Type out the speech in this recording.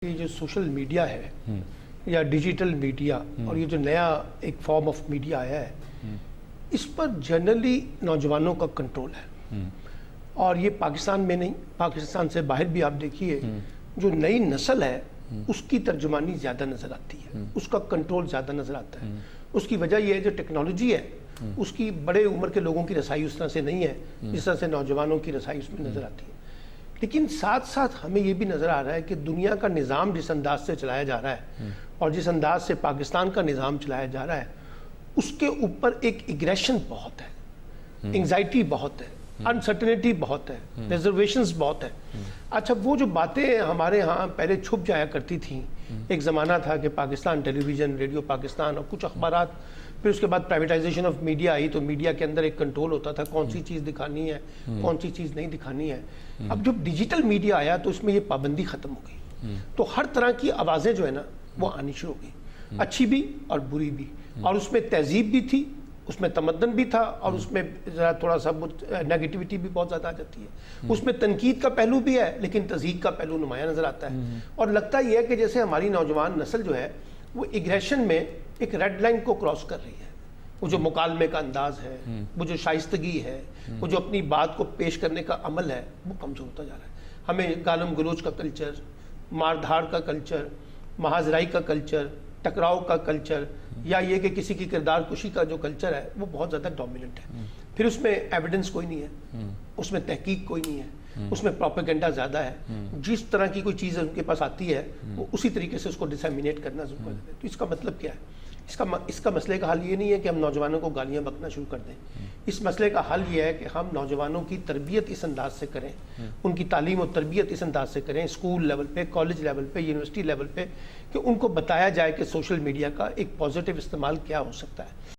یہ جو social media ہے یا ڈیجیٹل میڈیا اور یہ جو نیا ایک فارم آف میڈیا آیا ہے اس پر جنرلی نوجوانوں کا کنٹرول ہے اور یہ پاکستان میں نہیں، پاکستان سے باہر بھی آپ دیکھیے جو نئی نسل ہے اس کی ترجمانی زیادہ نظر آتی ہے، اس کا کنٹرول زیادہ نظر آتا ہے۔ اس کی وجہ یہ ہے جو ٹیکنالوجی ہے اس کی بڑے عمر کے لوگوں کی رسائی اس طرح سے نہیں ہے جس طرح سے نوجوانوں کی رسائی اس میں نظر آتی ہے۔ لیکن ساتھ ساتھ ہمیں یہ بھی نظر آ رہا ہے کہ دنیا کا نظام جس انداز سے چلایا جا رہا ہے اور جس انداز سے پاکستان کا نظام چلایا جا رہا ہے اس کے اوپر ایک ایگریشن بہت ہے، انگزائٹی بہت ہے، انسرٹنٹی بہت ہے، ریزرویشنز بہت ہے۔ اچھا وہ جو باتیں ہمارے ہاں پہلے چھپ جایا کرتی تھیں، ایک زمانہ تھا کہ پاکستان ٹیلی ویژن، ریڈیو پاکستان اور کچھ اخبارات، پھر اس کے بعد پرائیویٹائزیشن آف میڈیا آئی تو میڈیا کے اندر ایک کنٹرول ہوتا تھا کون سی چیز دکھانی ہے کون سی چیز نہیں دکھانی ہے۔ اب جب ڈیجیٹل میڈیا آیا تو اس میں یہ پابندی ختم ہو گئی، تو ہر طرح کی آوازیں جو ہے نا وہ آنی شروع ہو گئی، اچھی بھی اور بری بھی، اور اس میں تہذیب بھی تھی، اس میں تمدن بھی تھا، اور اس میں ذرا تھوڑا سا نیگیٹیوٹی بھی بہت زیادہ آ جاتی ہے۔ اس میں تنقید کا پہلو بھی ہے لیکن تضحیق کا پہلو نمایاں نظر آتا ہے، اور لگتا یہ ہے کہ جیسے ہماری نوجوان نسل جو ہے وہ ایگریشن میں ایک ریڈ لائن کو کراس کر رہی ہے۔ وہ جو مکالمے کا انداز ہے، وہ جو شائستگی ہے، وہ جو اپنی بات کو پیش کرنے کا عمل ہے وہ کمزور ہوتا جا رہا ہے۔ ہمیں گالم گلوچ کا کلچر، مار دھاڑ کا کلچر، محاذرائی کا کلچر، ٹکراؤ کا کلچر، یا یہ کہ کسی کی کردار کشی کا جو کلچر ہے وہ بہت زیادہ ڈومیننٹ ہے۔ پھر اس میں ایویڈنس کوئی نہیں ہے، اس میں تحقیق کوئی نہیں ہے، اس میں پروپیگنڈا زیادہ ہے۔ جس طرح کی کوئی چیز ان کے پاس آتی ہے وہ اسی طریقے سے اس کو ڈسیمینیٹ کرنا شروع کر دیتے ہیں۔ تو اس کا مطلب کیا ہے؟ اس کا مسئلے کا حل یہ نہیں ہے کہ ہم نوجوانوں کو گالیاں بکنا شروع کر دیں، اس مسئلے کا حل یہ ہے کہ ہم نوجوانوں کی تربیت اس انداز سے کریں، ان کی تعلیم و تربیت اس انداز سے کریں، اسکول لیول پہ، کالج لیول پہ، یونیورسٹی لیول پہ، کہ ان کو بتایا جائے کہ سوشل میڈیا کا ایک پازیٹیو استعمال کیا ہو سکتا ہے۔